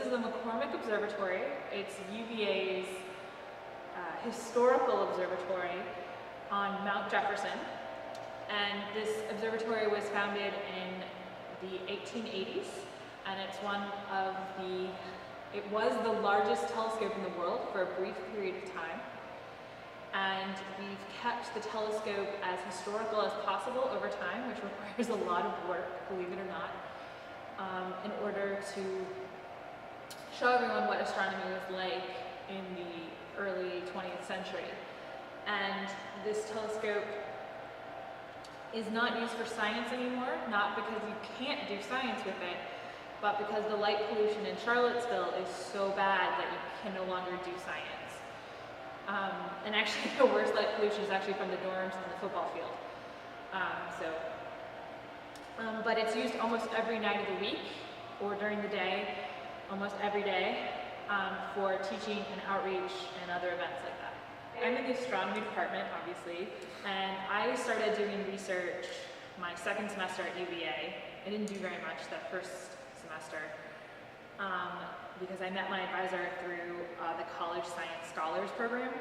is the McCormick Observatory. It's UVA's historical observatory on Mount Jefferson. And this observatory was founded in the 1880s, and it's it was the largest telescope in the world for a brief period of time. And we've kept the telescope as historical as possible over time, which requires a lot of work, believe it or not, in order to show everyone what astronomy was like in the early 20th century. And this telescope is not used for science anymore, not because you can't do science with it, but because the light pollution in Charlottesville is so bad that you can no longer do science. And actually the worst light pollution is actually from the dorms and the football field. But it's used almost every night of the week, or during the day, almost every day, for teaching and outreach and other events like that. I'm in the astronomy department, obviously, and I started doing research my second semester at UVA. I didn't do very much that first semester because I met my advisor through the College Science Scholars Program,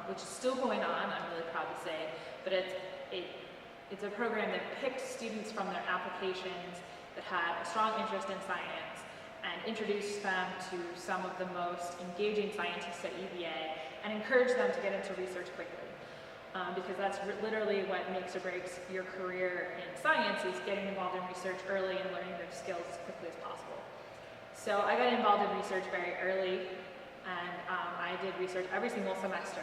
which is still going on, I'm really proud to say, but it's a program that picked students from their applications that had a strong interest in science and introduced them to some of the most engaging scientists at UVA and encouraged them to get into research quickly. Because that's literally what makes or breaks your career in science, is getting involved in research early and learning those skills as quickly as possible. So I got involved in research very early, and I did research every single semester,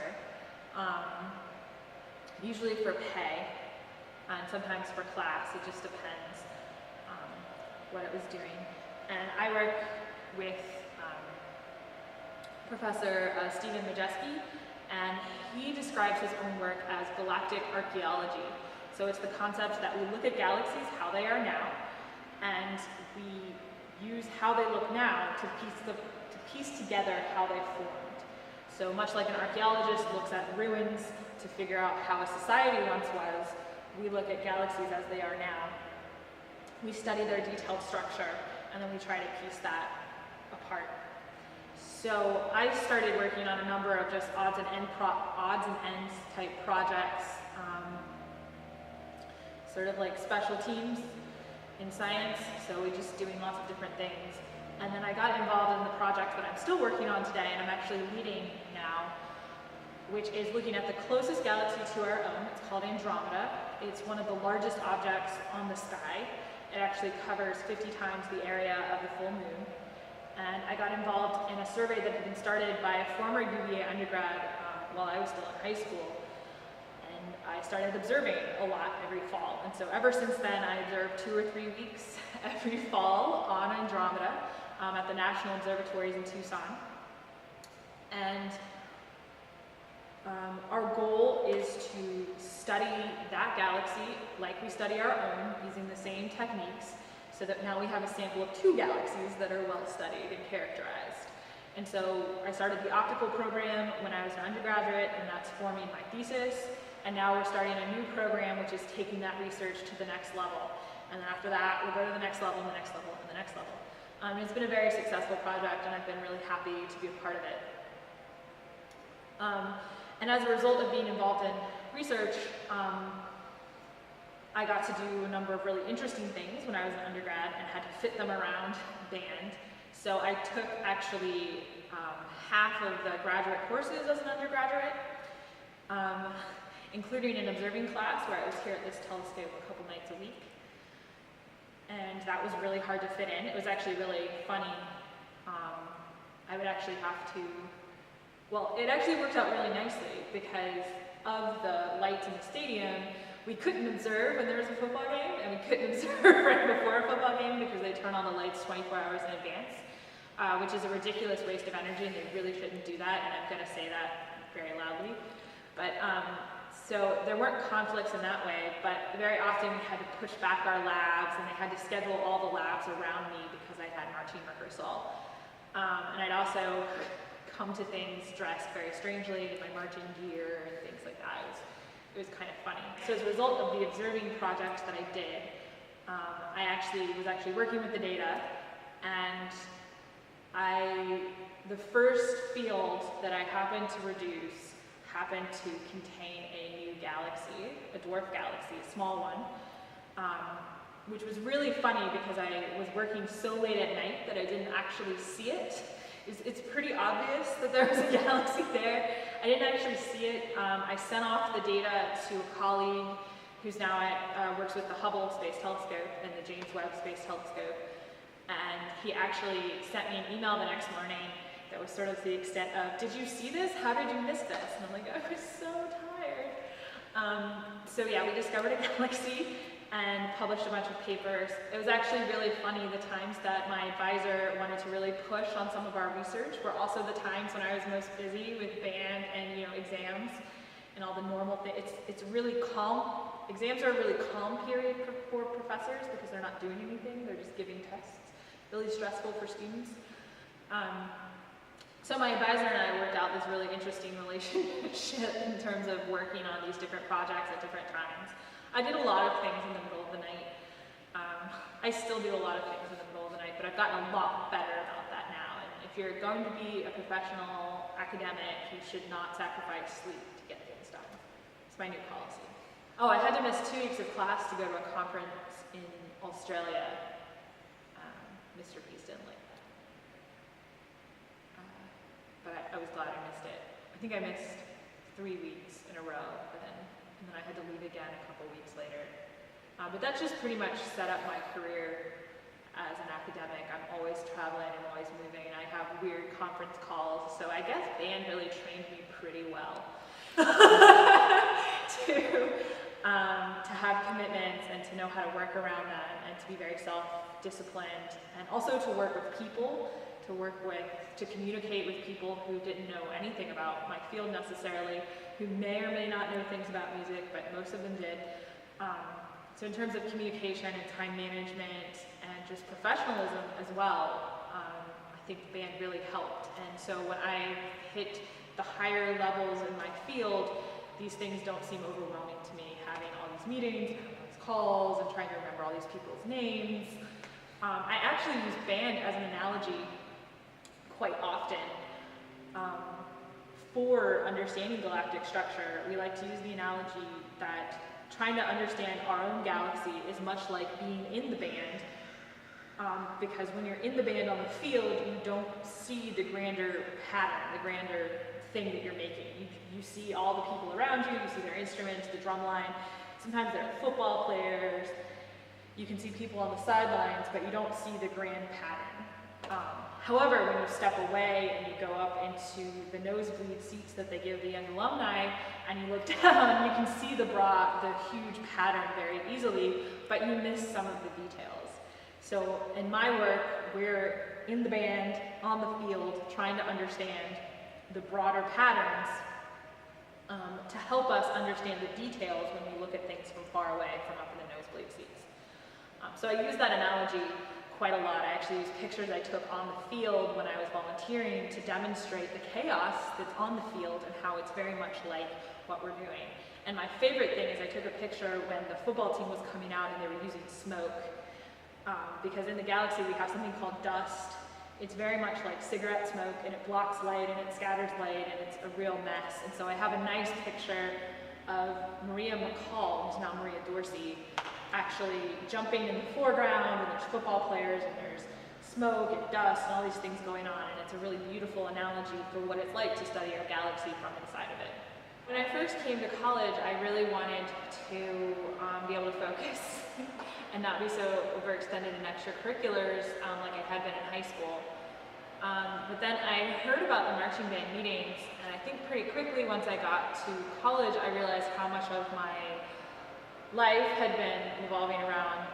usually for pay, and sometimes for class. It just depends what it was doing. And I work with Professor Stephen Majeski, and he describes his own work as galactic archaeology. So it's the concept that we look at galaxies how they are now, and we use how they look now to piece together how they formed. So much like an archaeologist looks at ruins to figure out how a society once was, we look at galaxies as they are now. We study their detailed structure, and then we try to piece that apart. So I started working on a number of just odds and ends type projects, sort of like special teams in science. So we're just doing lots of different things. And then I got involved in the project that I'm still working on today, and I'm actually leading now, which is looking at the closest galaxy to our own. It's called Andromeda. It's one of the largest objects on the sky. It actually covers 50 times the area of the full moon. And I got involved in a survey that had been started by a former UVA undergrad while I was still in high school. And I started observing a lot every fall. And so ever since then, I observed 2 or 3 weeks every fall on Andromeda at the National Observatories in Tucson. And our goal is to study that galaxy like we study our own, using the same techniques, so that now we have a sample of 2 galaxies that are well studied and characterized. And so I started the optical program when I was an undergraduate, and that's forming my thesis. And now we're starting a new program which is taking that research to the next level. And then after that, we'll go to the next level, and the next level, and the next level. It's been a very successful project, and I've been really happy to be a part of it. And as a result of being involved in research, I got to do a number of really interesting things when I was an undergrad and had to fit them around band. So I took actually half of the graduate courses as an undergraduate, including an observing class where I was here at this telescope a couple nights a week. And that was really hard to fit in. It was actually really funny. I would actually have to, well, it actually worked out really nicely because of the lights in the stadium. We couldn't observe when there was a football game, and we couldn't observe right before a football game because they turn on the lights 24 hours in advance, which is a ridiculous waste of energy, and they really shouldn't do that, and I'm going to say that very loudly. But so there weren't conflicts in that way, but very often we had to push back our labs, and they had to schedule all the labs around me because I had marching rehearsal. And I'd also come to things dressed very strangely in my marching gear and things like that. It was kind of funny. So as a result of the observing project that I did, I was actually working with the data, and the first field that I happened to reduce happened to contain a new galaxy, a dwarf galaxy, a small one, which was really funny because I was working so late at night that I didn't actually see it. It's pretty obvious that there was a galaxy there. I didn't actually see it. I sent off the data to a colleague who's now works with the Hubble Space Telescope and the James Webb Space Telescope. And he actually sent me an email the next morning that was sort of to the extent of, did you see this? How did you miss this? And I'm like, I was so tired. So yeah, we discovered a galaxy and published a bunch of papers. It was actually really funny. The times that my advisor wanted to really push on some of our research were also the times when I was most busy with band and exams and all the normal things. It's really calm. Exams are a really calm period for professors because they're not doing anything. They're just giving tests. Really stressful for students. So my advisor and I worked out this really interesting relationship in terms of working on these different projects at different times. I did a lot of things in the middle of the night. I still do a lot of things in the middle of the night, but I've gotten a lot better about that now. And if you're going to be a professional academic, you should not sacrifice sleep to get things done. It's my new policy. Oh, I had to miss 2 weeks of class to go to a conference in Australia. Mr. Peace didn't like that. But I was glad I missed it. I think I missed 3 weeks in a row, and then I had to leave again a couple weeks later. But that just pretty much set up my career as an academic. I'm always traveling, I'm always moving, and I have weird conference calls, so I guess band really trained me pretty well to have commitments and to know how to work around them and to be very self-disciplined and also to work with people, to communicate with people who didn't know anything about my field necessarily, who may or may not know things about music, but most of them did. So in terms of communication and time management and just professionalism as well, I think the band really helped. And so when I hit the higher levels in my field, these things don't seem overwhelming to me, having all these meetings, and all these calls, and trying to remember all these people's names. I actually use band as an analogy quite often for understanding galactic structure. We like to use the analogy that trying to understand our own galaxy is much like being in the band, because when you're in the band on the field, you don't see the grander pattern, the grander thing that you're making. You see all the people around you, you see their instruments, the drum line. Sometimes they're football players. You can see people on the sidelines, but you don't see the grand pattern. However, when you step away and you go up into the nosebleed seats that they give the young alumni, and you look down, you can see the huge pattern very easily, but you miss some of the details. So in my work, we're in the band, on the field, trying to understand the broader patterns to help us understand the details when we look at things from far away, from up in the nosebleed seats. So I use that analogy quite a lot. I actually use pictures I took on the field when I was volunteering to demonstrate the chaos that's on the field and how it's very much like what we're doing. And my favorite thing is I took a picture when the football team was coming out and they were using smoke. Because in the galaxy we have something called dust. It's very much like cigarette smoke, and it blocks light and it scatters light, and it's a real mess. And so I have a nice picture of Maria McCall, who's now Maria Dorsey, actually jumping in the foreground, and there's football players, and there's smoke and dust and all these things going on, and it's a really beautiful analogy for what it's like to study our galaxy from inside of it. When I first came to college, I really wanted to be able to focus and not be so overextended in extracurriculars like I had been in high school. But then I heard about the marching band meetings, and I think pretty quickly once I got to college, I realized how much of my life had been revolving around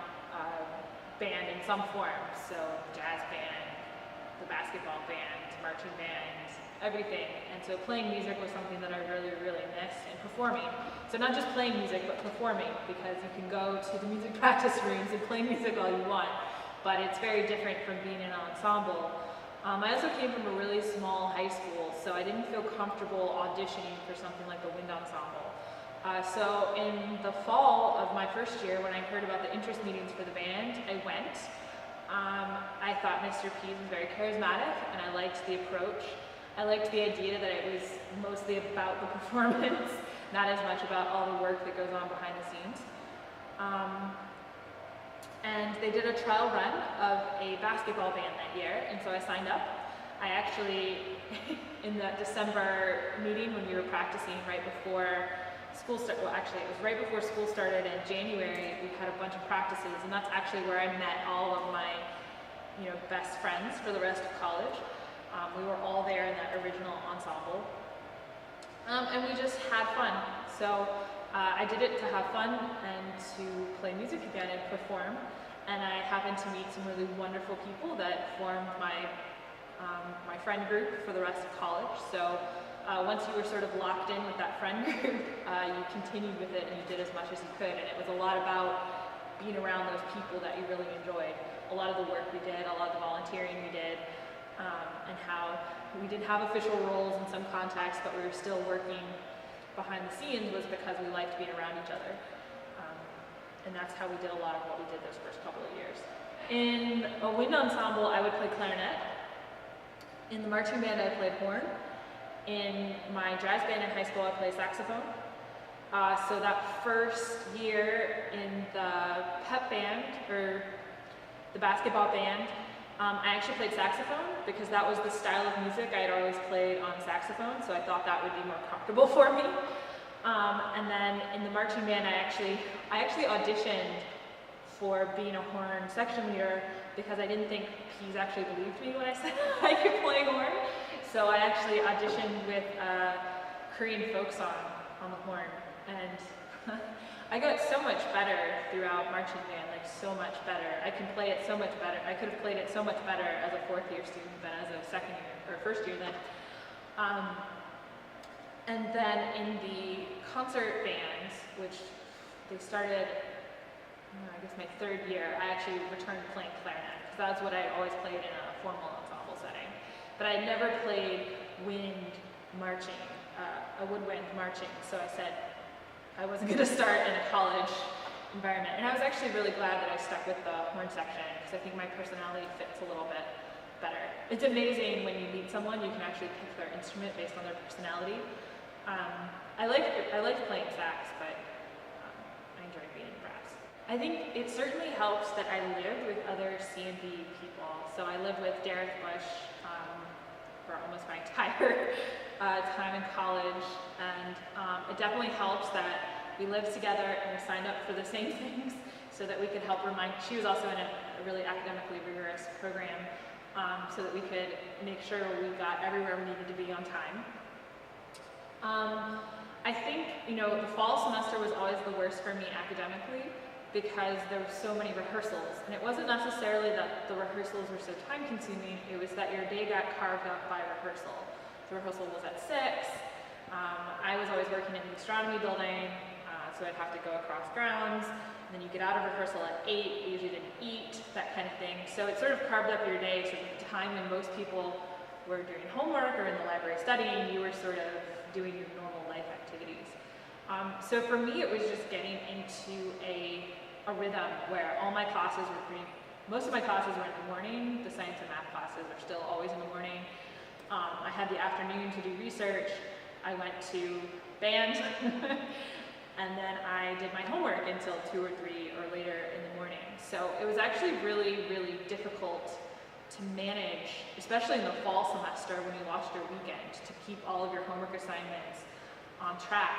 band in some form. So jazz band, the basketball band, marching band, everything. And so playing music was something that I really, really missed, and performing. So not just playing music, but performing, because you can go to the music practice rooms and play music all you want, but it's very different from being in an ensemble. I also came from a really small high school, so I didn't feel comfortable auditioning for something like the wind ensemble. So in the fall of my first year, when I heard about the interest meetings for the band, I went. I thought Mr. Pease was very charismatic, and I liked the approach. I liked the idea that it was mostly about the performance, not as much about all the work that goes on behind the scenes. And they did a trial run of a basketball band that year, and so I signed up. I actually, in the December meeting when we were practicing right before school started, well actually it was right before school started in January, we had a bunch of practices, and that's actually where I met all of my best friends for the rest of college. We were all there in that original ensemble, and we just had fun. So I did it to have fun and to play music again and perform, and I happened to meet some really wonderful people that formed my friend group for the rest of college. So once you were sort of locked in with that friend group, you continued with it and you did as much as you could, and it was a lot about being around those people that you really enjoyed. A lot of the work we did, a lot of the volunteering we did, and how we didn't have official roles in some contexts, but we were still working behind the scenes, was because we liked being around each other. And that's how we did a lot of what we did those first couple of years. In a wind ensemble, I would play clarinet. In the marching band, I played horn. In my jazz band in high school, I played saxophone. So that first year in the pep band, or the basketball band, I actually played saxophone because that was the style of music I had always played on saxophone, so I thought that would be more comfortable for me. And then in the marching band, I actually auditioned for being a horn section leader because I didn't think Pease actually believed me when I said I could play horn. So I actually auditioned with a Korean folk song on the horn, and I got so much better throughout marching band, like so much better. I can play it so much better. I could have played it so much better as a fourth year student than as a second year, or first year then. And then in the concert bands, which they started, I guess my third year, I actually returned to playing clarinet, because that's what I always played in a formal ensemble setting. But I had never played wind marching, a woodwind marching, so I said I wasn't going to start in a college environment. And I was actually really glad that I stuck with the horn section, because I think my personality fits a little bit better. It's amazing when you meet someone, you can actually pick their instrument based on their personality. I like playing sax, but I enjoy being in brass. I think it certainly helps that I lived with other C&B people. So I lived with Derek Bush for almost my entire time in college, and it definitely helps that we lived together and we signed up for the same things so that we could help remind. She was also in a really academically rigorous program, so that we could make sure we got everywhere we needed to be on time. I think, the fall semester was always the worst for me academically because there were so many rehearsals, and it wasn't necessarily that the rehearsals were so time consuming, it was that your day got carved up by rehearsal. The rehearsal was at 6, I was always working in the astronomy building, so I'd have to go across grounds, and then you get out of rehearsal at 8, you usually didn't eat, that kind of thing. So it sort of carved up your day, so the time when most people were doing homework or in the library studying, you were sort of doing your normal life activities. So for me, it was just getting into a rhythm where all my classes were most of my classes were in the morning. The science and math classes are still always in the morning. I had the afternoon to do research. I went to band, and then I did my homework until 2 or 3 or later in the morning. So it was actually really, really difficult to manage, especially in the fall semester when you lost your weekend, to keep all of your homework assignments on track.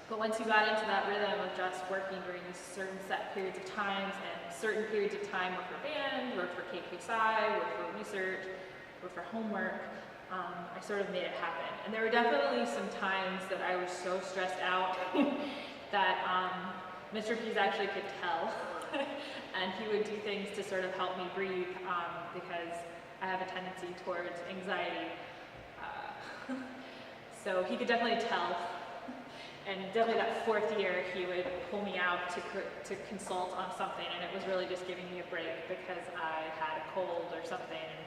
But once you got into that rhythm of just working during these certain set periods of times, and certain periods of time were for band, were for KK-Sci, were for research, were for homework, I sort of made it happen. And there were definitely some times that I was so stressed out that Mr. Pease actually could tell. And he would do things to sort of help me breathe because I have a tendency towards anxiety. So he could definitely tell. And definitely that 4th year, he would pull me out to consult on something, and it was really just giving me a break because I had a cold or something, and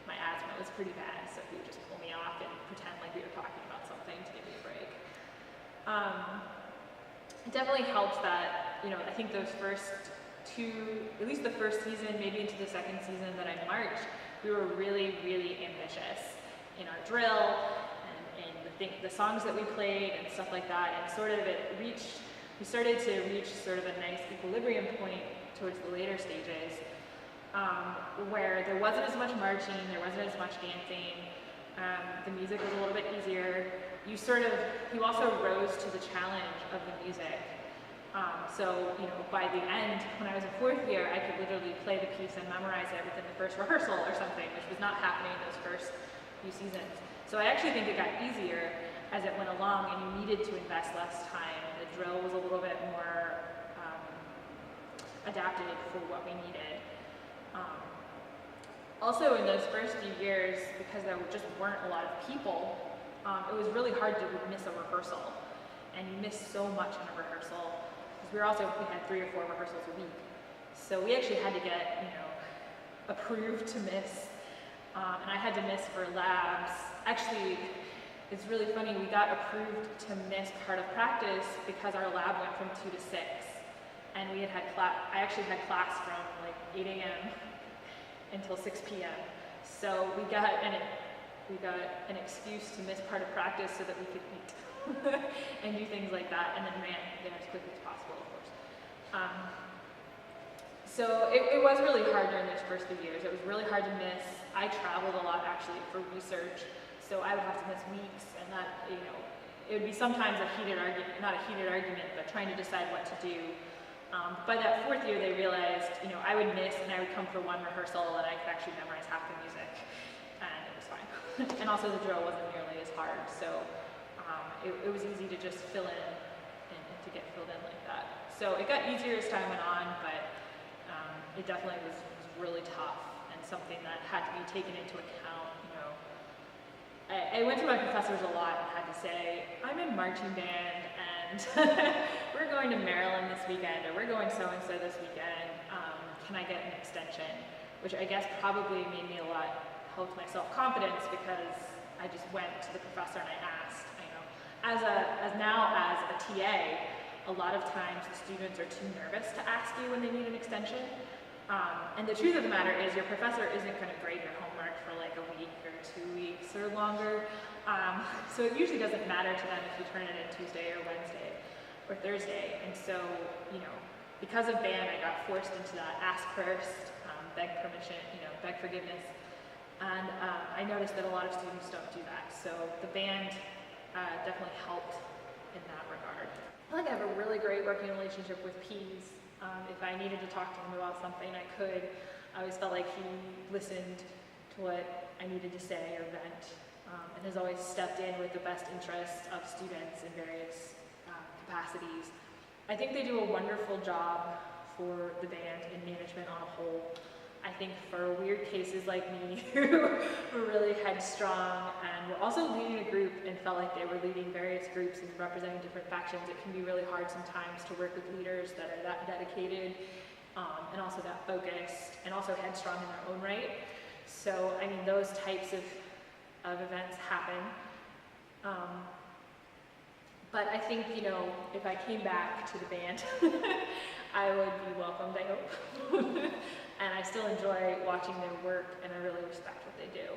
my asthma was pretty bad, so he would just pull me off and pretend like we were talking about something to give me a break. It definitely helps that, I think those first at least the first season, maybe into the second season that I marched, we were really, really ambitious in our drill and in the songs that we played and stuff like that. And sort of we started to reach sort of a nice equilibrium point towards the later stages, where there wasn't as much marching, there wasn't as much dancing, the music was a little bit easier. You also rose to the challenge of the music. So, you know, by the end, when I was in 4th year, I could literally play the piece and memorize it within the first rehearsal or something, which was not happening those first few seasons. So I actually think it got easier as it went along, and you needed to invest less time. The drill was a little bit more adapted for what we needed. Also, in those first few years, because there just weren't a lot of people, it was really hard to miss a rehearsal, and you miss so much in a rehearsal. We had 3 or 4 rehearsals a week, so we actually had to get, you know, approved to miss, and I had to miss for labs. Actually, it's really funny, we got approved to miss part of practice because our lab went from 2 to 6, and I actually had class from like 8 a.m. until 6 p.m. So we got an excuse to miss part of practice so that we could eat and do things like that, and then ran there as quickly as possible, of course. So it was really hard during those first few years. It was really hard to miss. I traveled a lot actually for research, so I would have to miss weeks, and that, you know, it would be sometimes a heated argument, not a heated argument, but trying to decide what to do. By that 4th year, they realized, you know, I would miss and I would come for one rehearsal and I could actually memorize half the music, and it was fine. And also the drill wasn't nearly as hard, so it was easy to just fill in and to get filled in like that. So it got easier as time went on, but it definitely was really tough and something that had to be taken into account. You know, I went to my professors a lot and had to say, I'm in marching band and we're going to Maryland this weekend, or we're going so-and-so this weekend, can I get an extension? Which I guess probably made me helped my self-confidence, because I just went to the professor and I asked. You know, as a TA, a lot of times the students are too nervous to ask you when they need an extension. And the truth of the matter is your professor isn't going to grade your homework for like a week or 2 weeks or longer. So it usually doesn't matter to them if you turn it in Tuesday or Wednesday or Thursday. And so, you know, because of band, I got forced into that ask first, beg permission, you know, beg forgiveness. And I noticed that a lot of students don't do that. So the band definitely helped in that regard. I feel like I have a really great working relationship with Pease. If I needed to talk to him about something, I could. I always felt like he listened to what I needed to say or vent, and has always stepped in with the best interests of students in various capacities. I think they do a wonderful job for the band and management on a whole. I think for weird cases like me who were really headstrong and were also leading a group and felt like they were leading various groups and representing different factions, it can be really hard sometimes to work with leaders that are that dedicated and also that focused and also headstrong in their own right. So, I mean, those types of events happen. But I think, you know, if I came back to the band, I would be welcomed, I hope. And I still enjoy watching their work, and I really respect what they do.